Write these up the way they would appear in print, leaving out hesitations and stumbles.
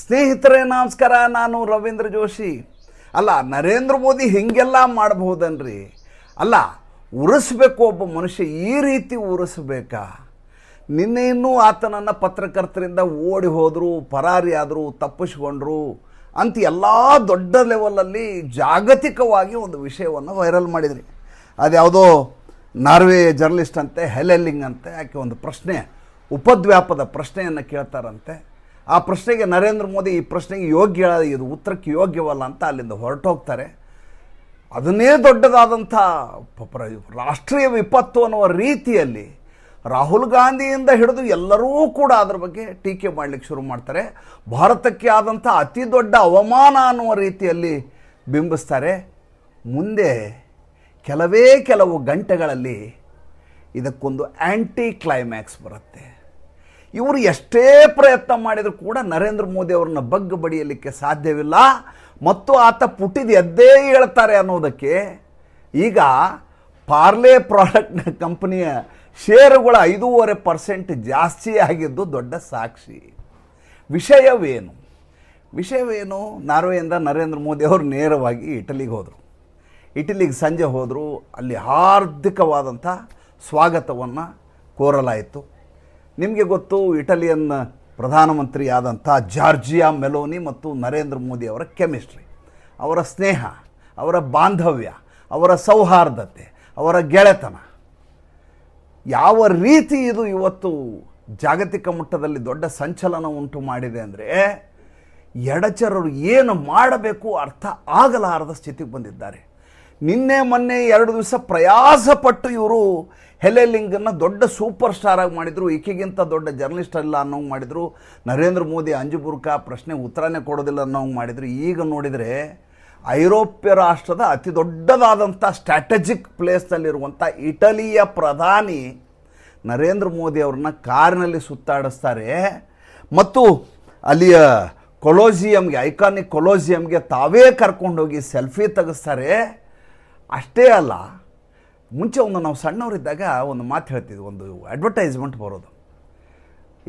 ಸ್ನೇಹಿತರೇ ನಮಸ್ಕಾರ, ನಾನು ರವೀಂದ್ರ ಜೋಶಿ. ಅಲ್ಲ, ನರೇಂದ್ರ ಮೋದಿ ಹಿಂಗೆಲ್ಲ ಮಾಡಬಹುದನ್ರಿ? ಅಲ್ಲ, ಉರಿಸ್ಬೇಕು ಒಬ್ಬ ಮನುಷ್ಯ, ಈ ರೀತಿ ಉರಿಸ್ಬೇಕಾ? ನಿನ್ನೆ ಇನ್ನೂ ಆತನನ್ನು ಪತ್ರಕರ್ತರಿಂದ ಓಡಿ ಹೋದರು, ಪರಾರಿ ಆದರು, ತಪ್ಪಿಸ್ಕೊಂಡ್ರು ಅಂತ ಎಲ್ಲ ದೊಡ್ಡ ಲೆವೆಲಲ್ಲಿ ಜಾಗತಿಕವಾಗಿ ಒಂದು ವಿಷಯವನ್ನು ವೈರಲ್ ಮಾಡಿದ್ರಿ. ಅದ್ಯಾವುದೋ ನಾರ್ವೆ ಜರ್ನಲಿಸ್ಟ್ ಅಂತೆ, ಹೆಲೆಲ್ಲಿಂಗ್ ಅಂತೆ, ಆಕೆ ಒಂದು ಪ್ರಶ್ನೆ, ಉಪದ್ವ್ಯಾಪದ ಪ್ರಶ್ನೆಯನ್ನು ಕೇಳ್ತಾರಂತೆ. ಆ ಪ್ರಶ್ನೆಗೆ ನರೇಂದ್ರ ಮೋದಿ ಈ ಪ್ರಶ್ನೆಗೆ ಯೋಗ್ಯ, ಇದು ಉತ್ತರಕ್ಕೆ ಯೋಗ್ಯವಲ್ಲ ಅಂತ ಅಲ್ಲಿಂದ ಹೊರಟೋಗ್ತಾರೆ. ಅದನ್ನೇ ದೊಡ್ಡದಾದಂಥ ರಾಷ್ಟ್ರೀಯ ವಿಪತ್ತು ಅನ್ನುವ ರೀತಿಯಲ್ಲಿ ರಾಹುಲ್ ಗಾಂಧಿಯಿಂದ ಹಿಡಿದು ಎಲ್ಲರೂ ಕೂಡ ಅದರ ಬಗ್ಗೆ ಟೀಕೆ ಮಾಡಲಿಕ್ಕೆ ಶುರು ಮಾಡ್ತಾರೆ. ಭಾರತಕ್ಕೆ ಆದಂಥ ಅತಿ ದೊಡ್ಡ ಅವಮಾನ ಅನ್ನುವ ರೀತಿಯಲ್ಲಿ ಬಿಂಬಿಸ್ತಾರೆ. ಮುಂದೆ ಕೆಲವು ಗಂಟೆಗಳಲ್ಲಿ ಇದಕ್ಕೊಂದು ಆ್ಯಂಟಿ ಕ್ಲೈಮ್ಯಾಕ್ಸ್ ಬರುತ್ತೆ. ಇವರು ಎಷ್ಟೇ ಪ್ರಯತ್ನ ಮಾಡಿದರೂ ಕೂಡ ನರೇಂದ್ರ ಮೋದಿ ಅವರನ್ನ ಬಗ್ಗ ಬಡಿಯಲಿಕ್ಕೆ ಸಾಧ್ಯವಿಲ್ಲ. ಮತ್ತು ಆತ ಪುಟಿದ ಎದ್ದೇ ಹೇಳ್ತಾರೆ ಅನ್ನೋದಕ್ಕೆ ಈಗ ಪಾರ್ಲೆ ಪ್ರಾಡಕ್ಟ್ನ ಕಂಪನಿಯ ಷೇರುಗಳ 5.5% ಜಾಸ್ತಿ ಆಗಿದ್ದು ದೊಡ್ಡ ಸಾಕ್ಷಿ. ವಿಷಯವೇನು? ನಾರ್ವೆಯಿಂದ ನರೇಂದ್ರ ಮೋದಿ ಅವರು ನೇರವಾಗಿ ಇಟಲಿಗೆ ಹೋದರು. ಇಟಲಿಗೆ ಸಂಜೆ ಹೋದರು. ಅಲ್ಲಿ ಹಾರ್ದಿಕವಾದಂಥ ಸ್ವಾಗತವನ್ನು ಕೋರಲಾಯಿತು. ನಿಮಗೆ ಗೊತ್ತು, ಇಟಲಿಯನ್ ಪ್ರಧಾನಮಂತ್ರಿ ಆದಂಥ ಜಾರ್ಜಿಯಾ ಮೆಲೋನಿ ಮತ್ತು ನರೇಂದ್ರ ಮೋದಿ ಅವರ ಕೆಮಿಸ್ಟ್ರಿ, ಅವರ ಸ್ನೇಹ, ಅವರ ಬಾಂಧವ್ಯ, ಅವರ ಸೌಹಾರ್ದತೆ, ಅವರ ಗೆಳೆತನ ಯಾವ ರೀತಿ ಇದು ಇವತ್ತು ಜಾಗತಿಕ ಮಟ್ಟದಲ್ಲಿ ದೊಡ್ಡ ಸಂಚಲನ ಉಂಟು ಮಾಡಿದೆ ಅಂದರೆ, ಎಡಚರರು ಏನು ಮಾಡಬೇಕು ಅರ್ಥ ಆಗಲಾರದ ಸ್ಥಿತಿಗೆ ಬಂದಿದ್ದಾರೆ. ನಿನ್ನೆ ಮೊನ್ನೆ 2 ದಿವಸ ಪ್ರಯಾಸಪಟ್ಟು ಇವರು ಹೆಲೆಲಿಂಗನ್ನು ದೊಡ್ಡ ಸೂಪರ್ ಸ್ಟಾರ್ ಆಗಿ ಮಾಡಿದರು. ಈಕೆಗಿಂತ ದೊಡ್ಡ ಜರ್ನಲಿಸ್ಟ್ ಅಲ್ಲ ಅನ್ನೋಂಗೆ ಮಾಡಿದರು. ನರೇಂದ್ರ ಮೋದಿ ಅಂಜುಬುರ್ಕ ಪ್ರಶ್ನೆ ಉತ್ತರನೇ ಕೊಡೋದಿಲ್ಲ ಅನ್ನೋಂಗೆ ಮಾಡಿದರು. ಈಗ ನೋಡಿದರೆ ಐರೋಪ್ಯ ರಾಷ್ಟ್ರದ ಅತಿ ದೊಡ್ಡದಾದಂಥ ಸ್ಟ್ರಾಟಜಿಕ್ ಪ್ಲೇಸ್ನಲ್ಲಿರುವಂಥ ಇಟಲಿಯ ಪ್ರಧಾನಿ ನರೇಂದ್ರ ಮೋದಿ ಅವ್ರನ್ನ ಕಾರಿನಲ್ಲಿ ಸುತ್ತಾಡಿಸ್ತಾರೆ ಮತ್ತು ಅಲ್ಲಿಯ ಕೊಲೋಸಿಯಂಗೆ, ಐಕಾನಿಕ್ ಕೊಲೋಸಿಯಂಗೆ ತಾವೇ ಕರ್ಕೊಂಡೋಗಿ ಸೆಲ್ಫಿ ತೆಗೆಸ್ತಾರೆ. ಅಷ್ಟೇ ಅಲ್ಲ, ಮುಂಚೆ ನಾವು ಸಣ್ಣವರಿದ್ದಾಗ ಒಂದು ಮಾತು ಹೇಳ್ತಿದ್ವಿ, ಒಂದು ಅಡ್ವರ್ಟೈಸ್ಮೆಂಟ್ ಬರೋದು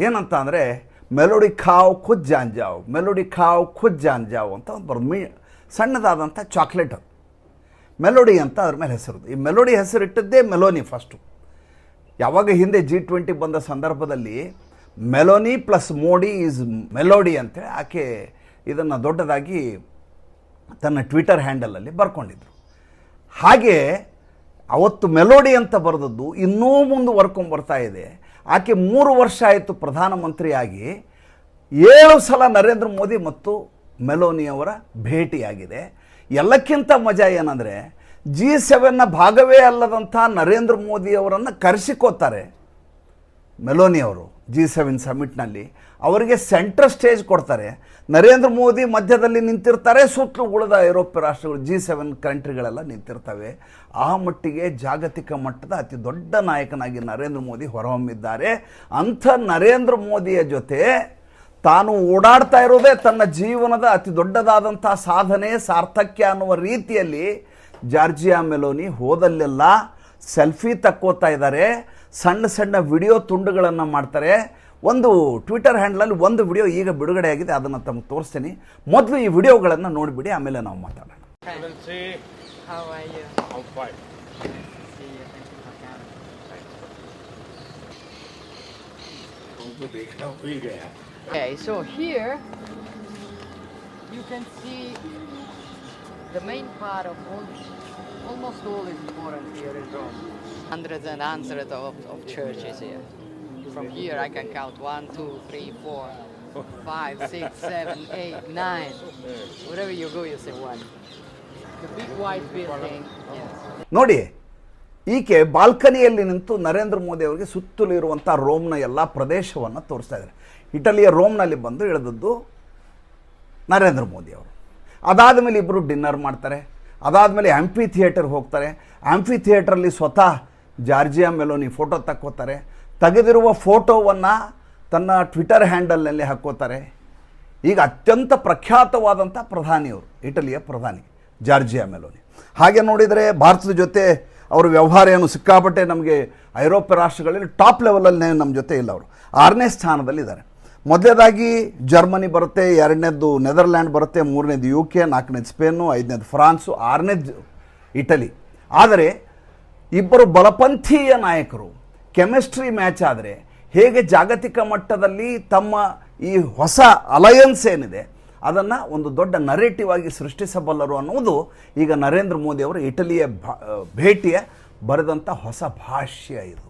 ಏನಂತ ಅಂದರೆ, ಮೆಲೋಡಿ ಖಾವ್ ಖುದ್ ಜಾನ್ ಜಾವ್, ಮೆಲೋಡಿ ಖಾವ್ ಖುದ್ ಜಾನ್ ಜಾವ್ ಅಂತ ಒಂದು ಬರೋದು. ಸಣ್ಣದಾದಂಥ ಚಾಕ್ಲೇಟ್ ಅದು, ಮೆಲೋಡಿ ಅಂತ ಅದ್ರ ಮೇಲೆ ಹೆಸರು. ಈ ಮೆಲೋಡಿ ಹೆಸರಿಟ್ಟದ್ದೇ ಮೆಲೋನಿ ಫಸ್ಟು. ಯಾವಾಗ ಹಿಂದೆ G20 ಬಂದ ಸಂದರ್ಭದಲ್ಲಿ ಮೆಲೋನಿ ಪ್ಲಸ್ ಮೋಡಿ ಈಸ್ ಮೆಲೋಡಿ ಅಂತೇಳಿ ಆಕೆ ಇದನ್ನು ದೊಡ್ಡದಾಗಿ ತನ್ನ ಟ್ವಿಟರ್ ಹ್ಯಾಂಡಲಲ್ಲಿ ಬರ್ಕೊಂಡಿದ್ರು. ಹಾಗೆ ಅವತ್ತು ಮೆಲೋಡಿ ಅಂತ ಬರೆದದ್ದು ಇನ್ನೂ ಮುಂದುವರ್ಕೊಂಡ್ಬರ್ತಾ ಇದೆ. ಆಕೆ 3 ವರ್ಷ ಆಯಿತು ಪ್ರಧಾನಮಂತ್ರಿಯಾಗಿ. 7 ಸಲ ನರೇಂದ್ರ ಮೋದಿ ಮತ್ತು ಮೆಲೋನಿಯವರ ಭೇಟಿಯಾಗಿದೆ. ಎಲ್ಲಕ್ಕಿಂತ ಮಜಾ ಏನಂದರೆ, G7ನ ಭಾಗವೇ ಅಲ್ಲದಂಥ ನರೇಂದ್ರ ಮೋದಿಯವರನ್ನು ಕರೆಸಿಕೋತಾರೆ ಮೆಲೋನಿಯವರು. G7 ಸಮಿಟ್ನಲ್ಲಿ ಅವರಿಗೆ ಸೆಂಟ್ರಲ್ ಸ್ಟೇಜ್ ಕೊಡ್ತಾರೆ. ನರೇಂದ್ರ ಮೋದಿ ಮಧ್ಯದಲ್ಲಿ ನಿಂತಿರ್ತಾರೆ, ಸುತ್ತಲೂ ಉಳಿದ ಐರೋಪ್ಯ ರಾಷ್ಟ್ರಗಳು G7 ಕಂಟ್ರಿಗಳೆಲ್ಲ ನಿಂತಿರ್ತವೆ. ಆ ಮಟ್ಟಿಗೆ ಜಾಗತಿಕ ಮಟ್ಟದ ಅತಿ ದೊಡ್ಡ ನಾಯಕನಾಗಿ ನರೇಂದ್ರ ಮೋದಿ ಹೊರಹೊಮ್ಮಿದ್ದಾರೆ. ಅಂಥ ನರೇಂದ್ರ ಮೋದಿಯ ಜೊತೆ ತಾನು ಓಡಾಡ್ತಾ ಇರೋದೇ ತನ್ನ ಜೀವನದ ಅತಿ ದೊಡ್ಡದಾದಂಥ ಸಾಧನೆ, ಸಾರ್ಥಕ್ಯ ಅನ್ನುವ ರೀತಿಯಲ್ಲಿ ಜಾರ್ಜಿಯಾ ಮೆಲೋನಿ ಹೋದಲ್ಲೆಲ್ಲ ಸೆಲ್ಫಿ ತಕ್ಕೋತಾ ಇದ್ದಾರೆ. ಸಣ್ಣ ಸಣ್ಣ ವಿಡಿಯೋ ತುಂಡುಗಳನ್ನು ಮಾಡ್ತಾರೆ. ಒಂದು ಟ್ವಿಟರ್ ಹ್ಯಾಂಡಲಲ್ಲಿ ಒಂದು ವಿಡಿಯೋ ಈಗ ಬಿಡುಗಡೆ ಆಗಿದೆ, ಅದನ್ನು ತಮಗೆ ತೋರಿಸ್ತೀನಿ. ಮೊದಲು ಈ ವಿಡಿಯೋಗಳನ್ನು ನೋಡಿಬಿಡಿ, ಆಮೇಲೆ ನಾವು ಮಾತಾಡೋಣ. Okay, so here you can see the main part of almost all is important here in Rome. Hundreds and hundreds of churches here. From here I can count 1, 2, 3, 4, 5, 6, 7, 8, 9. Wherever you go, you say one. The big white building. Yes. ನೋಡಿ, ಈಕೆ ಬಾಲ್ಕನಿಯಲ್ಲಿ ನಿಂತು ನರೇಂದ್ರ ಮೋದಿ ಅವರಿಗೆ ಸುತ್ತಲೂ ಇರುವಂಥ ರೋಮ್ನ ಎಲ್ಲ ಪ್ರದೇಶವನ್ನು ತೋರಿಸ್ತಾ ಇದ್ದಾರೆ. ಇಟಲಿಯ ರೋಮ್ನಲ್ಲಿ ಬಂದು ಇಳಿದದ್ದು ನರೇಂದ್ರ ಮೋದಿ ಅವರು. ಅದಾದ ಮೇಲೆ ಇಬ್ಬರು ಡಿನ್ನರ್ ಮಾಡ್ತಾರೆ. ಅದಾದಮೇಲೆ ಆಂಫಿ ಥಿಯೇಟರ್ಗೆ ಹೋಗ್ತಾರೆ. ಆಂಫಿ ಥಿಯೇಟ್ರಲ್ಲಿ ಸ್ವತಃ ಜಾರ್ಜಿಯಾ ಮೆಲೋನಿ ಫೋಟೋ ತಕ್ಕೋತಾರೆ. ತೆಗೆದಿರುವ ಫೋಟೋವನ್ನು ತನ್ನ ಟ್ವಿಟರ್ ಹ್ಯಾಂಡಲ್ನಲ್ಲಿ ಹಾಕ್ಕೋತಾರೆ. ಈಗ ಅತ್ಯಂತ ಪ್ರಖ್ಯಾತವಾದಂಥ ಪ್ರಧಾನಿಯವರು, ಇಟಲಿಯ ಪ್ರಧಾನಿ ಜಾರ್ಜಿಯಾ ಮೆಲೋನಿ. ಹಾಗೆ ನೋಡಿದರೆ ಭಾರತದ ಜೊತೆ ಅವರ ವ್ಯವಹಾರ ಏನು ಸಿಕ್ಕಾಪಟ್ಟೆ ನಮಗೆ ಐರೋಪ್ಯ ರಾಷ್ಟ್ರಗಳಲ್ಲಿ ಟಾಪ್ ಲೆವೆಲಲ್ಲಿ ನಮ್ಮ ಜೊತೆ ಇಲ್ಲ. ಅವರು 6ನೇ ಸ್ಥಾನದಲ್ಲಿದ್ದಾರೆ. ಮೊದಲನೇದಾಗಿ ಜರ್ಮನಿ ಬರುತ್ತೆ, ಎರಡನೇದು ನೆದರ್ಲ್ಯಾಂಡ್ ಬರುತ್ತೆ, ಮೂರನೇದು UK, ನಾಲ್ಕನೇದು ಸ್ಪೇನು, ಐದನೇದು ಫ್ರಾನ್ಸು, ಆರನೇದು ಇಟಲಿ. ಆದರೆ ಇಬ್ಬರು ಬಲಪಂಥೀಯ ನಾಯಕರು ಕೆಮಿಸ್ಟ್ರಿ ಮ್ಯಾಚ್ ಆದರೆ ಹೇಗೆ ಜಾಗತಿಕ ಮಟ್ಟದಲ್ಲಿ ತಮ್ಮ ಈ ಹೊಸ ಅಲಯನ್ಸ್ ಏನಿದೆ ಅದನ್ನು ಒಂದು ದೊಡ್ಡ ನರೇಟಿವ್ ಆಗಿ ಸೃಷ್ಟಿಸಬಲ್ಲರು ಅನ್ನುವುದು ಈಗ ನರೇಂದ್ರ ಮೋದಿ ಅವರು ಇಟಲಿಯ ಭೇಟಿಯ ಬರೆದಂಥ ಹೊಸ ಭಾಷ್ಯ. ಇದು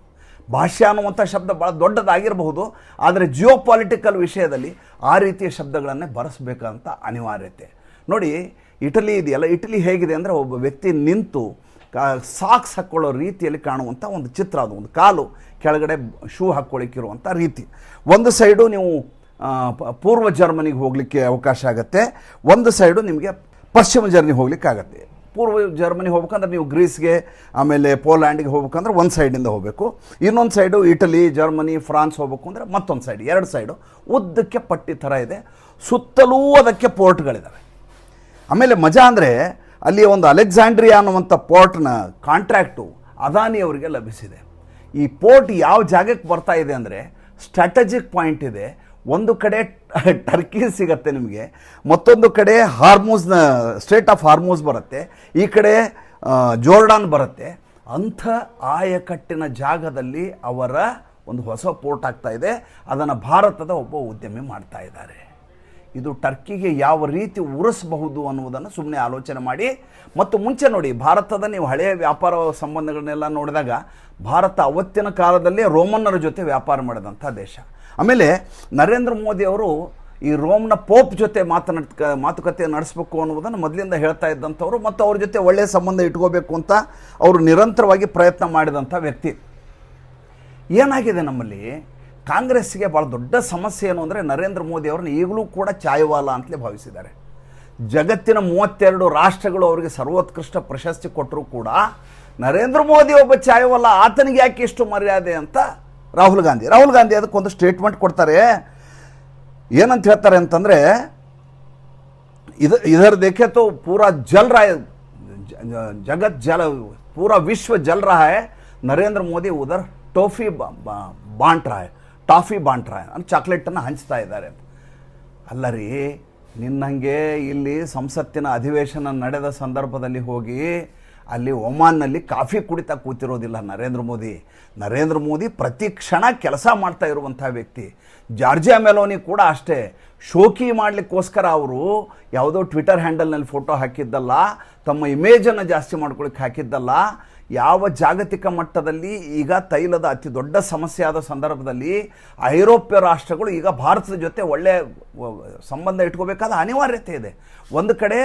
ಭಾಷ್ಯ ಅನ್ನುವಂಥ ಶಬ್ದ ಭಾಳ ದೊಡ್ಡದಾಗಿರಬಹುದು, ಆದರೆ ಜಿಯೋಪಾಲಿಟಿಕಲ್ ವಿಷಯದಲ್ಲಿ ಆ ರೀತಿಯ ಶಬ್ದಗಳನ್ನೇ ಬರೆಸಬೇಕಂತ ಅನಿವಾರ್ಯತೆ. ನೋಡಿ, ಇಟಲಿ ಇದೆಯಲ್ಲ, ಇಟಲಿ ಹೇಗಿದೆ ಅಂದರೆ ಒಬ್ಬ ವ್ಯಕ್ತಿ ನಿಂತು ಸಾಕ್ಸ್ ಹಾಕ್ಕೊಳ್ಳೋ ರೀತಿಯಲ್ಲಿ ಕಾಣುವಂಥ ಒಂದು ಚಿತ್ರ. ಅದು ಒಂದು ಕಾಲು ಕೆಳಗಡೆ ಶೂ ಹಾಕ್ಕೊಳ್ಳಿಕ್ಕಿರುವಂಥ ರೀತಿ. ಒಂದು ಸೈಡು ನೀವು ಪೂರ್ವ ಜರ್ಮನಿಗೆ ಹೋಗಲಿಕ್ಕೆ ಅವಕಾಶ ಆಗುತ್ತೆ, ಒಂದು ಸೈಡು ನಿಮಗೆ ಪಶ್ಚಿಮ ಜರ್ಮನಿ ಹೋಗ್ಲಿಕ್ಕಾಗತ್ತೆ. ಪೂರ್ವ ಜರ್ಮನಿ ಹೋಗ್ಬೇಕಂದ್ರೆ ನೀವು ಗ್ರೀಸ್ಗೆ ಆಮೇಲೆ ಪೋಲ್ಯಾಂಡ್ಗೆ ಹೋಗ್ಬೇಕಂದ್ರೆ ಒಂದು ಸೈಡಿಂದ ಹೋಗಬೇಕು, ಇನ್ನೊಂದು ಸೈಡು ಇಟಲಿ, ಜರ್ಮನಿ, ಫ್ರಾನ್ಸ್ ಹೋಗ್ಬೇಕು ಅಂದರೆ ಮತ್ತೊಂದು ಸೈಡ್, ಎರಡು ಸೈಡು ಉದ್ದಕ್ಕೆ ಪಟ್ಟಿ ಥರ ಇದೆ. ಸುತ್ತಲೂ ಅದಕ್ಕೆ ಪೋರ್ಟ್ಗಳಿದ್ದಾವೆ. ಆಮೇಲೆ ಮಜಾ ಅಂದರೆ ಅಲ್ಲಿ ಒಂದು ಅಲೆಕ್ಸಾಂಡ್ರಿಯಾ ಅನ್ನುವಂಥ ಪೋರ್ಟ್ನ ಕಾಂಟ್ರ್ಯಾಕ್ಟು ಅದಾನಿಯವರಿಗೆ ಲಭಿಸಿದೆ. ಈ ಪೋರ್ಟ್ ಯಾವ ಜಾಗಕ್ಕೆ ಬರ್ತಾ ಇದೆ ಅಂದರೆ ಸ್ಟ್ರಾಟಜಿಕ್ ಪಾಯಿಂಟ್ ಇದೆ. ಒಂದು ಕಡೆ ಟರ್ಕಿ ಸಿಗತ್ತೆ ನಿಮಗೆ, ಮತ್ತೊಂದು ಕಡೆ ಹಾರ್ಮೂಸ್ನ ಸ್ಟ್ರೇಟ್ ಆಫ್ ಹಾರ್ಮೂಸ್ ಬರುತ್ತೆ, ಈ ಕಡೆ ಜೋರ್ಡಾನ್ ಬರುತ್ತೆ. ಅಂಥ ಆಯಕಟ್ಟಿನ ಜಾಗದಲ್ಲಿ ಅವರ ಒಂದು ಹೊಸ ಪೋರ್ಟ್ ಆಗ್ತಾ ಇದೆ. ಅದನ್ನು ಭಾರತದ ಒಬ್ಬ ಉದ್ಯಮಿ ಮಾಡ್ತಾ ಇದ್ದಾರೆ. ಇದು ಟರ್ಕಿಗೆ ಯಾವ ರೀತಿ ಉರಿಸಬಹುದು ಅನ್ನುವುದನ್ನು ಸುಮ್ಮನೆ ಆಲೋಚನೆ ಮಾಡಿ. ಮತ್ತು ಮುಂಚೆ ನೋಡಿ, ಭಾರತದ ನೀವು ಹಳೆಯ ವ್ಯಾಪಾರ ಸಂಬಂಧಗಳನ್ನೆಲ್ಲ ನೋಡಿದಾಗ ಭಾರತ ಅವತ್ತಿನ ಕಾಲದಲ್ಲೇ ರೋಮನ್ನರ ಜೊತೆ ವ್ಯಾಪಾರ ಮಾಡಿದಂಥ ದೇಶ. ಆಮೇಲೆ ನರೇಂದ್ರ ಮೋದಿ ಅವರು ಈ ರೋಮ್ನ ಪೋಪ್ ಜೊತೆ ಮಾತುಕತೆ ನಡೆಸಬೇಕು ಅನ್ನುವುದನ್ನು ಮೊದಲಿಂದ ಹೇಳ್ತಾ ಇದ್ದಂಥವ್ರು, ಮತ್ತು ಅವ್ರ ಜೊತೆ ಒಳ್ಳೆಯ ಸಂಬಂಧ ಇಟ್ಕೋಬೇಕು ಅಂತ ಅವರು ನಿರಂತರವಾಗಿ ಪ್ರಯತ್ನ ಮಾಡಿದಂಥ ವ್ಯಕ್ತಿ. ಏನಾಗಿದೆ ನಮ್ಮಲ್ಲಿ ಕಾಂಗ್ರೆಸ್ಸಿಗೆ ಭಾಳ ದೊಡ್ಡ ಸಮಸ್ಯೆ ಏನು ಅಂದರೆ ನರೇಂದ್ರ ಮೋದಿ ಅವ್ರನ್ನ ಈಗಲೂ ಕೂಡ ಚಾಯ್ವಾಲ ಅಂತಲೇ ಭಾವಿಸಿದ್ದಾರೆ. ಜಗತ್ತಿನ 32 ರಾಷ್ಟ್ರಗಳು ಅವರಿಗೆ ಸರ್ವೋತ್ಕೃಷ್ಟ ಪ್ರಶಸ್ತಿ ಕೊಟ್ಟರೂ ಕೂಡ ನರೇಂದ್ರ ಮೋದಿ ಒಬ್ಬ ಚಾಯ್ವಾಲ, ಆತನಿಗೆ ಯಾಕೆ ಇಷ್ಟು ಮರ್ಯಾದೆ ಅಂತ ರಾಹುಲ್ ಗಾಂಧಿ ಅದಕ್ಕೊಂದು ಸ್ಟೇಟ್ಮೆಂಟ್ ಕೊಡ್ತಾರೆ. ಏನಂತ ಹೇಳ್ತಾರೆ ಅಂತಂದರೆ, इधर देखे तो पूरा जल रहा है, जगत जल, पूरा विश्व जल रहा है, नरेंद्र मोदी उधर टॉफी बांट रहा है ಅಂದ್ರೆ ಚಾಕ್ಲೇಟನ್ನು ಹಂಚ್ತಾ ಇದ್ದಾರೆ. ಅಲ್ಲ ರೀ, ನಿನ್ನಂಗೆ ಇಲ್ಲಿ ಸಂಸತ್ತಿನ ಅಧಿವೇಶನ ನಡೆದ ಸಂದರ್ಭದಲ್ಲಿ ಹೋಗಿ ಅಲ್ಲಿ ಒಮಾನ್ನಲ್ಲಿ ಕಾಫಿ ಕುಡಿತಾ ಕೂತಿರೋದಿಲ್ಲ ನರೇಂದ್ರ ಮೋದಿ ಪ್ರತಿ ಕ್ಷಣ ಕೆಲಸ ಮಾಡ್ತಾ ಇರುವಂಥ ವ್ಯಕ್ತಿ. ಜಾರ್ಜಿಯಾ ಮೆಲೋನಿ ಕೂಡ ಅಷ್ಟೇ, ಶೋಕಿ ಮಾಡಲಿಕ್ಕೋಸ್ಕರ ಅವರು ಯಾವುದೋ ಟ್ವಿಟರ್ ಹ್ಯಾಂಡಲ್ನಲ್ಲಿ ಫೋಟೋ ಹಾಕಿದ್ದಲ್ಲ, ತಮ್ಮ ಇಮೇಜನ್ನು ಜಾಸ್ತಿ ಮಾಡ್ಕೊಳ್ಳಿಕ್ಕೆ ಹಾಕಿದ್ದಲ್ಲ. ಯಾವ ಜಾಗತಿಕ ಮಟ್ಟದಲ್ಲಿ ಈಗ ತೈಲದ ಅತಿ ದೊಡ್ಡ ಸಮಸ್ಯೆ ಆದ ಸಂದರ್ಭದಲ್ಲಿ ಐರೋಪ್ಯ ರಾಷ್ಟ್ರಗಳು ಈಗ ಭಾರತದ ಜೊತೆ ಒಳ್ಳೆಯ ಸಂಬಂಧ ಇಟ್ಕೋಬೇಕಾದ ಅನಿವಾರ್ಯತೆ ಇದೆ. ಒಂದು ಕಡೆ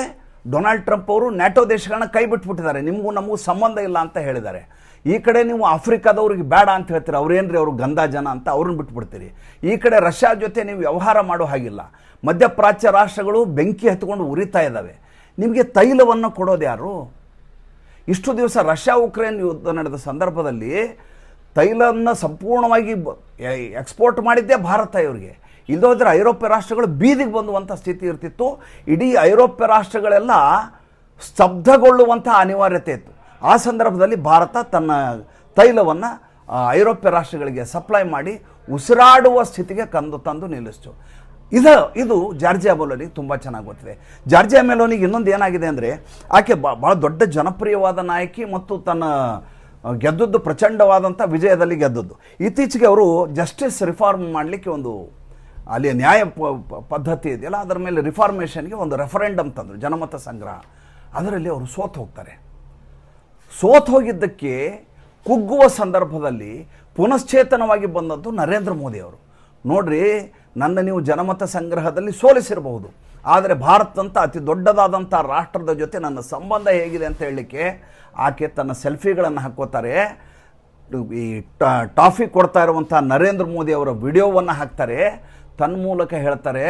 ಡೊನಾಲ್ಡ್ ಟ್ರಂಪ್ ಅವರು ನ್ಯಾಟೋ ದೇಶಗಳನ್ನ ಕೈ ಬಿಟ್ಬಿಟ್ಟಿದ್ದಾರೆ, ನಿಮಗೂ ನಮಗೂ ಸಂಬಂಧ ಇಲ್ಲ ಅಂತ ಹೇಳಿದ್ದಾರೆ. ಈ ಕಡೆ ನೀವು ಆಫ್ರಿಕಾದವ್ರಿಗೆ ಬೇಡ ಅಂತ ಹೇಳ್ತೀರಿ, ಅವ್ರೇನ್ರಿ ಅವರು ಗಂಧಾ ಜನ ಅಂತ ಅವ್ರನ್ನ ಬಿಟ್ಬಿಡ್ತೀರಿ. ಈ ಕಡೆ ರಷ್ಯಾ ಜೊತೆ ನೀವು ವ್ಯವಹಾರ ಮಾಡೋ ಹಾಗಿಲ್ಲ. ಮಧ್ಯಪ್ರಾಚ್ಯ ರಾಷ್ಟ್ರಗಳು ಬೆಂಕಿ ಹತ್ಕೊಂಡು ಉರಿತಾ ಇದ್ದಾವೆ. ನಿಮಗೆ ತೈಲವನ್ನು ಕೊಡೋದು ಯಾರು? ಇಷ್ಟು ದಿವಸ ರಷ್ಯಾ ಉಕ್ರೇನ್ ಯುದ್ಧ ನಡೆದ ಸಂದರ್ಭದಲ್ಲಿ ತೈಲವನ್ನು ಸಂಪೂರ್ಣವಾಗಿ ಎಕ್ಸ್ಪೋರ್ಟ್ ಮಾಡಿದ್ದೇ ಭಾರತ ಇವರಿಗೆ. ಇಲ್ಲದೋದ್ರೆ ಐರೋಪ್ಯ ರಾಷ್ಟ್ರಗಳು ಬೀದಿಗೆ ಬಂದುವಂಥ ಸ್ಥಿತಿ ಇರ್ತಿತ್ತು. ಇಡೀ ಐರೋಪ್ಯ ರಾಷ್ಟ್ರಗಳೆಲ್ಲ ಸ್ತಬ್ಧಗೊಳ್ಳುವಂಥ ಅನಿವಾರ್ಯತೆ ಇತ್ತು. ಆ ಸಂದರ್ಭದಲ್ಲಿ ಭಾರತ ತನ್ನ ತೈಲವನ್ನು ಐರೋಪ್ಯ ರಾಷ್ಟ್ರಗಳಿಗೆ ಸಪ್ಲೈ ಮಾಡಿ ಉಸಿರಾಡುವ ಸ್ಥಿತಿಗೆ ತಂದು ನಿಲ್ಲಿಸ್ತು. ಇದು ಜಾರ್ಜಿಯಾ ಮೆಲೋನಿಗೆ ತುಂಬ ಚೆನ್ನಾಗಿ ಗೊತ್ತಿದೆ. ಜಾರ್ಜಿಯಾ ಮೆಲೋನಿಗೆ ಇನ್ನೊಂದು ಏನಾಗಿದೆ ಅಂದರೆ, ಆಕೆ ಭಾಳ ದೊಡ್ಡ ಜನಪ್ರಿಯವಾದ ನಾಯಕಿ ಮತ್ತು ತನ್ನ ಗೆದ್ದದ್ದು ಪ್ರಚಂಡವಾದಂಥ ವಿಜಯದಲ್ಲಿ ಗೆದ್ದದ್ದು. ಇತ್ತೀಚೆಗೆ ಅವರು ಜಸ್ಟಿಸ್ ರಿಫಾರ್ಮ್ ಮಾಡಲಿಕ್ಕೆ ಒಂದು ಅಲ್ಲಿ ನ್ಯಾಯ ಪದ್ಧತಿ ಇದೆಯಲ್ಲ, ಅದರ ಮೇಲೆ ರಿಫಾರ್ಮೇಷನ್ಗೆ ಒಂದು ರೆಫರೆಂಡಮ್ ತಂದರು, ಜನಮತ ಸಂಗ್ರಹ. ಅದರಲ್ಲಿ ಅವರು ಸೋತು ಹೋಗಿದ್ದಕ್ಕೆ ಕುಗ್ಗುವ ಸಂದರ್ಭದಲ್ಲಿ ಪುನಶ್ಚೇತನವಾಗಿ ಬಂದದ್ದು ನರೇಂದ್ರ ಮೋದಿ ಅವರು. ನೋಡ್ರಿ, ನನ್ನ ನೀವು ಜನಮತ ಸಂಗ್ರಹದಲ್ಲಿ ಸೋಲಿಸಿರಬಹುದು, ಆದರೆ ಭಾರತದಂಥ ಅತಿ ದೊಡ್ಡದಾದಂಥ ರಾಷ್ಟ್ರದ ಜೊತೆ ನನ್ನ ಸಂಬಂಧ ಹೇಗಿದೆ ಅಂತ ಹೇಳಲಿಕ್ಕೆ ಆಕೆ ತನ್ನ ಸೆಲ್ಫಿಗಳನ್ನು ಹಾಕ್ಕೋತಾರೆ. ಈ ಟಾಫಿ ಕೊಡ್ತಾ ಇರುವಂಥ ನರೇಂದ್ರ ಮೋದಿ ಅವರ ವಿಡಿಯೋವನ್ನು ಹಾಕ್ತಾರೆ. ತನ್ಮೂಲಕ ಹೇಳ್ತಾರೆ,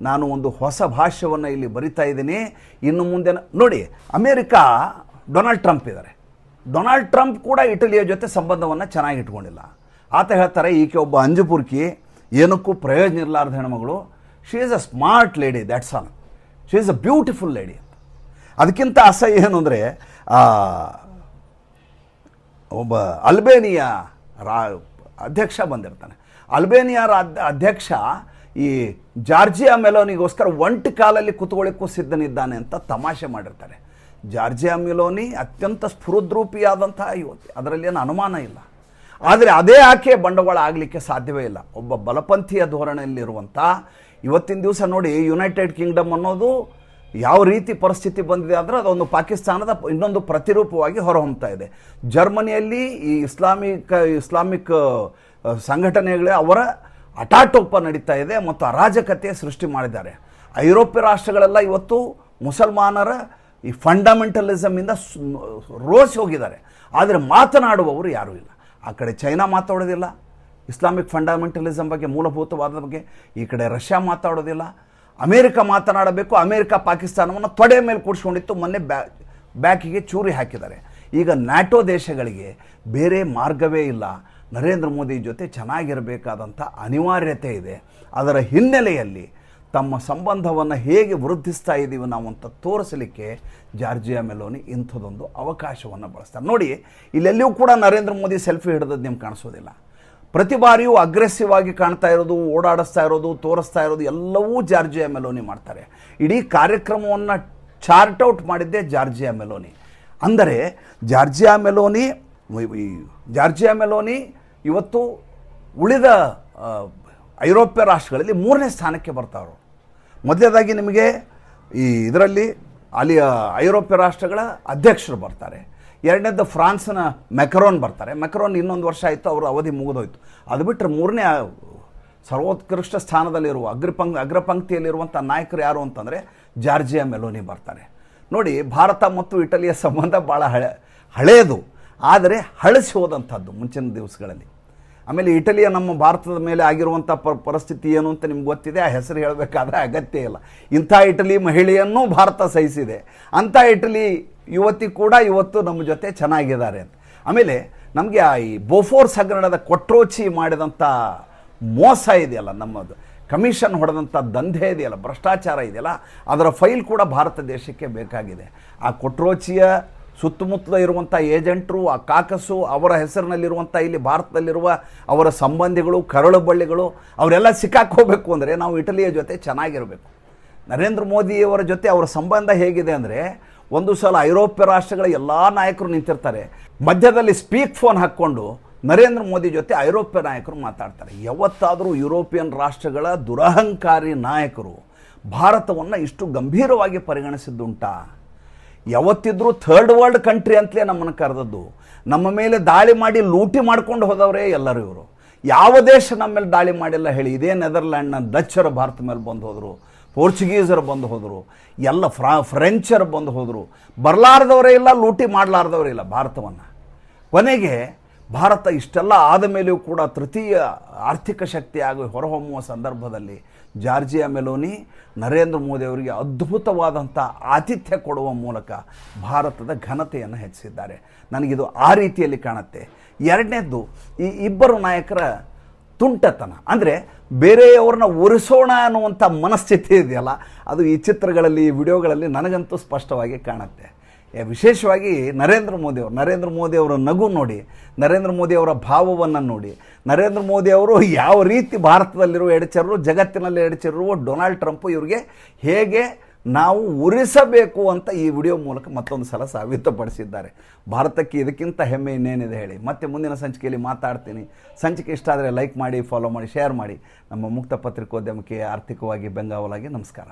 ನಾನು ಒಂದು ಹೊಸ ಭಾಷ್ಯವನ್ನು ಇಲ್ಲಿ ಬರಿತಾ ಇದ್ದೀನಿ. ಇನ್ನು ಮುಂದೆ ನೋಡಿ, ಅಮೇರಿಕಾ ಡೊನಾಲ್ಡ್ ಟ್ರಂಪ್ ಇದ್ದಾರೆ. ಡೊನಾಲ್ಡ್ ಟ್ರಂಪ್ ಕೂಡ ಇಟಲಿಯ ಜೊತೆ ಸಂಬಂಧವನ್ನು ಚೆನ್ನಾಗಿ ಇಟ್ಕೊಂಡಿಲ್ಲ. ಆತ ಹೇಳ್ತಾರೆ, ಈಕೆ ಒಬ್ಬ ಅಂಜುಪುರ್ಕಿ, ಏನಕ್ಕೂ ಪ್ರಯೋಜನ ಇರಲಾರ್ದ ಹೆಣ್ಮಗಳು. She is a smart lady, that's all. She is a beautiful lady ಅಂತ. ಅದಕ್ಕಿಂತ ಅಸಹ್ಯ ಏನು ಅಂದರೆ, ಒಬ್ಬ ಅಲ್ಬೇನಿಯಾ ಅಧ್ಯಕ್ಷ ಬಂದಿರ್ತಾನೆ. ಅಲ್ಬೇನಿಯಾ ಅಧ್ಯಕ್ಷ ಈ ಜಾರ್ಜಿಯಾ ಮೆಲೋನಿಗೋಸ್ಕರ ಒಂಟಿ ಕಾಲಲ್ಲಿ ಕುತ್ಕೊಳ್ಳಿಕ್ಕೂ ಸಿದ್ಧನಿದ್ದಾನೆ ಅಂತ ತಮಾಷೆ ಮಾಡಿರ್ತಾರೆ. ಜಾರ್ಜಿಯಾ ಮೆಲೋನಿ ಅತ್ಯಂತ ಸ್ಫುರದ್ರೂಪಿಯಾದಂತಹ ಯುವತಿ, ಅದರಲ್ಲಿ ಏನು ಅನುಮಾನ ಇಲ್ಲ. ಆದರೆ ಅದೇ ಆಕೆ ಬಂಡವಾಳ ಆಗಲಿಕ್ಕೆ ಸಾಧ್ಯವೇ ಇಲ್ಲ. ಒಬ್ಬ ಬಲಪಂಥೀಯ ಧೋರಣೆಯಲ್ಲಿರುವಂಥ ಇವತ್ತಿನ ದಿವಸ ನೋಡಿ, ಯುನೈಟೆಡ್ ಕಿಂಗ್ಡಮ್ ಅನ್ನೋದು ಯಾವ ರೀತಿ ಪರಿಸ್ಥಿತಿ ಬಂದಿದೆ ಅಂದರೆ ಅದೊಂದು ಪಾಕಿಸ್ತಾನದ ಇನ್ನೊಂದು ಪ್ರತಿರೂಪವಾಗಿ ಹೊರಹೊಮ್ತಾ ಇದೆ. ಜರ್ಮನಿಯಲ್ಲಿ ಈ ಇಸ್ಲಾಮಿಕ್ ಸಂಘಟನೆಗಳೇ ಅವರ ಅಟಾಟೋಪ ನಡೀತಾ ಇದೆ ಮತ್ತು ಅರಾಜಕತೆ ಸೃಷ್ಟಿ ಮಾಡಿದ್ದಾರೆ. ಐರೋಪ್ಯ ರಾಷ್ಟ್ರಗಳೆಲ್ಲ ಇವತ್ತು ಮುಸಲ್ಮಾನರ ಈ ಫಂಡಮೆಂಟಲಿಸಮಿಂದ ರೋಸಿ ಹೋಗಿದ್ದಾರೆ. ಆದರೆ ಮಾತನಾಡುವವರು ಯಾರೂ ಇಲ್ಲ. ಆ ಕಡೆ ಚೈನಾ ಮಾತಾಡೋದಿಲ್ಲ ಇಸ್ಲಾಮಿಕ್ ಫಂಡಮೆಂಟಲಿಸಮ್ ಬಗ್ಗೆ, ಮೂಲಭೂತವಾದ ಬಗ್ಗೆ. ಈ ಕಡೆ ರಷ್ಯಾ ಮಾತಾಡೋದಿಲ್ಲ. ಅಮೇರಿಕ ಮಾತನಾಡಬೇಕು. ಅಮೇರಿಕ ಪಾಕಿಸ್ತಾನವನ್ನು ತೊಡೆ ಮೇಲೆ ಕೂಡಿಸ್ಕೊಂಡಿತ್ತು. ಮೊನ್ನೆ ಬ್ಯಾಕಿಗೆ ಚೂರಿ ಹಾಕಿದ್ದಾರೆ. ಈಗ ನ್ಯಾಟೋ ದೇಶಗಳಿಗೆ ಬೇರೆ ಮಾರ್ಗವೇ ಇಲ್ಲ. ನರೇಂದ್ರ ಮೋದಿ ಜೊತೆ ಚೆನ್ನಾಗಿರಬೇಕಾದಂಥ ಅನಿವಾರ್ಯತೆ ಇದೆ. ಅದರ ಹಿನ್ನೆಲೆಯಲ್ಲಿ ತಮ್ಮ ಸಂಬಂಧವನ್ನು ಹೇಗೆ ವೃದ್ಧಿಸ್ತಾ ಇದ್ದೀವಿ ನಾವು ಅಂತ ತೋರಿಸಲಿಕ್ಕೆ ಜಾರ್ಜಿಯಾ ಮೆಲೋನಿ ಇಂಥದ್ದೊಂದು ಅವಕಾಶವನ್ನು ಬಳಸ್ತಾರೆ. ನೋಡಿ, ಇಲ್ಲೆಲ್ಲಿಯೂ ಕೂಡ ನರೇಂದ್ರ ಮೋದಿ ಸೆಲ್ಫಿ ಹಿಡಿದದ್ದು ನಿಮ್ಗೆ ಕಾಣಿಸೋದಿಲ್ಲ. ಪ್ರತಿ ಬಾರಿಯೂ ಅಗ್ರೆಸಿವ್ ಆಗಿ ಕಾಣ್ತಾ ಇರೋದು, ಓಡಾಡಿಸ್ತಾ ಇರೋದು, ತೋರಿಸ್ತಾ ಇರೋದು ಎಲ್ಲವೂ ಜಾರ್ಜಿಯಾ ಮೆಲೋನಿ ಮಾಡ್ತಾರೆ. ಇಡೀ ಕಾರ್ಯಕ್ರಮವನ್ನು ಚಾರ್ಟ್ ಔಟ್ ಮಾಡಿದ್ದೇ ಜಾರ್ಜಿಯಾ ಮೆಲೋನಿ. ಅಂದರೆ ಜಾರ್ಜಿಯಾ ಮೆಲೋನಿ ಇವತ್ತು ಉಳಿದ ಐರೋಪ್ಯ ರಾಷ್ಟ್ರಗಳಲ್ಲಿ 3ನೇ ಸ್ಥಾನಕ್ಕೆ ಬರ್ತಾವರು. ಮೊದಲನೇದಾಗಿ ನಿಮಗೆ ಈ ಇದರಲ್ಲಿ ಅಲ್ಲಿಯ ಐರೋಪ್ಯ ರಾಷ್ಟ್ರಗಳ ಅಧ್ಯಕ್ಷರು ಬರ್ತಾರೆ. ಎರಡನೇದು ಫ್ರಾನ್ಸ್ನ ಮೆಕ್ರೋನ್ ಬರ್ತಾರೆ. ಮೆಕ್ರೋನ್ ಇನ್ನೊಂದು ವರ್ಷ ಆಯಿತು, ಅವರ ಅವಧಿ ಮುಗಿದೋಯ್ತು. ಅದು ಬಿಟ್ಟರೆ 3ನೇ ಸರ್ವೋತ್ಕೃಷ್ಟ ಸ್ಥಾನದಲ್ಲಿರುವ ಅಗ್ರಪಂಕ್ತಿಯಲ್ಲಿರುವಂಥ ನಾಯಕರು ಯಾರು ಅಂತಂದರೆ ಜಾರ್ಜಿಯಾ ಮೆಲೋನಿ ಬರ್ತಾರೆ. ನೋಡಿ, ಭಾರತ ಮತ್ತು ಇಟಲಿಯ ಸಂಬಂಧ ಭಾಳ ಹಳೆಯದು, ಆದರೆ ಹಳಸಿ ಹೋದಂಥದ್ದು ಮುಂಚಿನ ದಿವಸಗಳಲ್ಲಿ. ಆಮೇಲೆ ಇಟಲಿಯ ನಮ್ಮ ಭಾರತದ ಮೇಲೆ ಆಗಿರುವಂಥ ಪರಿಸ್ಥಿತಿ ಏನು ಅಂತ ನಿಮ್ಗೆ ಗೊತ್ತಿದೆ. ಆ ಹೆಸರು ಹೇಳಬೇಕಾದ್ರೆ ಅಗತ್ಯ ಇಲ್ಲ. ಇಂಥ ಇಟಲಿ ಮಹಿಳೆಯನ್ನು ಭಾರತ ಸಹಿಸಿದೆ. ಅಂಥ ಇಟಲಿ ಯುವತಿ ಕೂಡ ಇವತ್ತು ನಮ್ಮ ಜೊತೆ ಚೆನ್ನಾಗಿದ್ದಾರೆ ಅಂತ. ಆಮೇಲೆ ನಮಗೆ ಈ ಬೋಫೋರ್ಸ್ ಹಗರಣದ ಕೊಟ್ರೋಚಿ ಮಾಡಿದಂಥ ಮೋಸ ಇದೆಯಲ್ಲ, ನಮ್ಮದು ಕಮಿಷನ್ ಹೊಡೆದಂಥ ದಂಧೆ ಇದೆಯಲ್ಲ, ಭ್ರಷ್ಟಾಚಾರ ಇದೆಯಲ್ಲ, ಅದರ ಫೈಲ್ ಕೂಡ ಭಾರತ ದೇಶಕ್ಕೆ ಬೇಕಾಗಿದೆ. ಆ ಕೊಟ್ರೋಚಿಯ ಸುತ್ತಮುತ್ತಲ ಇರುವಂಥ ಏಜೆಂಟರು, ಆ ಕಾಕಸು, ಅವರ ಹೆಸರಿನಲ್ಲಿರುವಂಥ ಇಲ್ಲಿ ಭಾರತದಲ್ಲಿರುವ ಅವರ ಸಂಬಂಧಿಗಳು, ಕರಳು ಬಳ್ಳಿಗಳು, ಅವರೆಲ್ಲ ಸಿಕ್ಕಾಕೋಬೇಕು ಅಂದರೆ ನಾವು ಇಟಲಿಯ ಜೊತೆ ಚೆನ್ನಾಗಿರಬೇಕು. ನರೇಂದ್ರ ಮೋದಿಯವರ ಜೊತೆ ಅವರ ಸಂಬಂಧ ಹೇಗಿದೆ ಅಂದರೆ, ಒಂದು ಸಲ ಐರೋಪ್ಯ ರಾಷ್ಟ್ರಗಳ ಎಲ್ಲ ನಾಯಕರು ನಿಂತಿರ್ತಾರೆ, ಮಧ್ಯದಲ್ಲಿ ಸ್ಪೀಕ್ ಫೋನ್ ಹಾಕ್ಕೊಂಡು ನರೇಂದ್ರ ಮೋದಿ ಜೊತೆ ಐರೋಪ್ಯ ನಾಯಕರು ಮಾತಾಡ್ತಾರೆ. ಯಾವತ್ತಾದರೂ ಯುರೋಪಿಯನ್ ರಾಷ್ಟ್ರಗಳ ದುರಹಂಕಾರಿ ನಾಯಕರು ಭಾರತವನ್ನು ಇಷ್ಟು ಗಂಭೀರವಾಗಿ ಪರಿಗಣಿಸಿದ್ದುಂಟಾ? ಯಾವತ್ತಿದ್ರೂ ಥರ್ಡ್ ವರ್ಲ್ಡ್ ಕಂಟ್ರಿ ಅಂತಲೇ ನಮ್ಮನ್ನು ಕರೆದದ್ದು. ನಮ್ಮ ಮೇಲೆ ದಾಳಿ ಮಾಡಿ ಲೂಟಿ ಮಾಡ್ಕೊಂಡು ಹೋದವರೇ ಎಲ್ಲರೂ ಇವರು. ಯಾವ ದೇಶ ನಮ್ಮ ಮೇಲೆ ದಾಳಿ ಮಾಡಿಲ್ಲ ಹೇಳಿ? ಇದೇ ನೆದರ್ಲ್ಯಾಂಡ್ನ ಡಚ್ಚರು ಭಾರತ ಮೇಲೆ ಬಂದು ಹೋದರು, ಪೋರ್ಚುಗೀಸರು ಬಂದು ಹೋದರು, ಎಲ್ಲ ಫ್ರೆಂಚರು ಬಂದು ಹೋದರು. ಬರಲಾರ್ದವರೇ ಇಲ್ಲ, ಲೂಟಿ ಮಾಡಲಾರ್ದವರೇ ಇಲ್ಲ ಭಾರತವನ್ನು. ಕೊನೆಗೆ ಭಾರತ ಇಷ್ಟೆಲ್ಲ ಆದ ಮೇಲೆಯೂ ಕೂಡ ತೃತೀಯ ಆರ್ಥಿಕ ಶಕ್ತಿಯಾಗಿ ಹೊರಹೊಮ್ಮುವ ಸಂದರ್ಭದಲ್ಲಿ ಜಾರ್ಜಿಯಾ ಮೆಲೋನಿ ನರೇಂದ್ರ ಮೋದಿ ಅವರಿಗೆ ಅದ್ಭುತವಾದಂಥ ಆತಿಥ್ಯ ಕೊಡುವ ಮೂಲಕ ಭಾರತದ ಘನತೆಯನ್ನು ಹೆಚ್ಚಿಸಿದ್ದಾರೆ. ನನಗಿದು ಆ ರೀತಿಯಲ್ಲಿ ಕಾಣುತ್ತೆ. ಎರಡನೇದ್ದು, ಈ ಇಬ್ಬರು ನಾಯಕರ ತುಂಟತನ, ಅಂದರೆ ಬೇರೆಯವ್ರನ್ನ ಉರಿಸೋಣ ಅನ್ನುವಂಥ ಮನಸ್ಥಿತಿ ಇದೆಯಲ್ಲ, ಅದು ಈ ಚಿತ್ರಗಳಲ್ಲಿ, ಈ ವಿಡಿಯೋಗಳಲ್ಲಿ ನನಗಂತೂ ಸ್ಪಷ್ಟವಾಗಿ ಕಾಣುತ್ತೆ. ವಿಶೇಷವಾಗಿ ನರೇಂದ್ರ ಮೋದಿಯವರ ನಗು ನೋಡಿ, ನರೇಂದ್ರ ಮೋದಿಯವರ ಭಾವವನ್ನು ನೋಡಿ, ನರೇಂದ್ರ ಮೋದಿಯವರು ಯಾವ ರೀತಿ ಭಾರತದಲ್ಲಿರುವ ಎಡಚರರು, ಜಗತ್ತಿನಲ್ಲಿ ಎಡಚರರು, ಡೊನಾಲ್ಡ್ ಟ್ರಂಪ್ ಇವರಿಗೆ ಹೇಗೆ ನಾವು ಉರಿಸಬೇಕು ಅಂತ ಈ ವಿಡಿಯೋ ಮೂಲಕ ಮತ್ತೊಂದು ಸಲ ಸಾಬೀತುಪಡಿಸಿದ್ದಾರೆ. ಭಾರತಕ್ಕೆ ಇದಕ್ಕಿಂತ ಹೆಮ್ಮೆ ಇನ್ನೇನಿದೆ ಹೇಳಿ? ಮತ್ತೆ ಮುಂದಿನ ಸಂಚಿಕೆಯಲ್ಲಿ ಮಾತಾಡ್ತೀನಿ. ಸಂಚಿಕೆ ಇಷ್ಟ ಆದರೆ ಲೈಕ್ ಮಾಡಿ, ಫಾಲೋ ಮಾಡಿ, ಶೇರ್ ಮಾಡಿ. ನಮ್ಮ ಮುಕ್ತ ಪತ್ರಿಕೋದ್ಯಮಕ್ಕೆ ಆರ್ಥಿಕವಾಗಿ ಬೆಂಗಾವಲಾಗಿ ನಮಸ್ಕಾರ.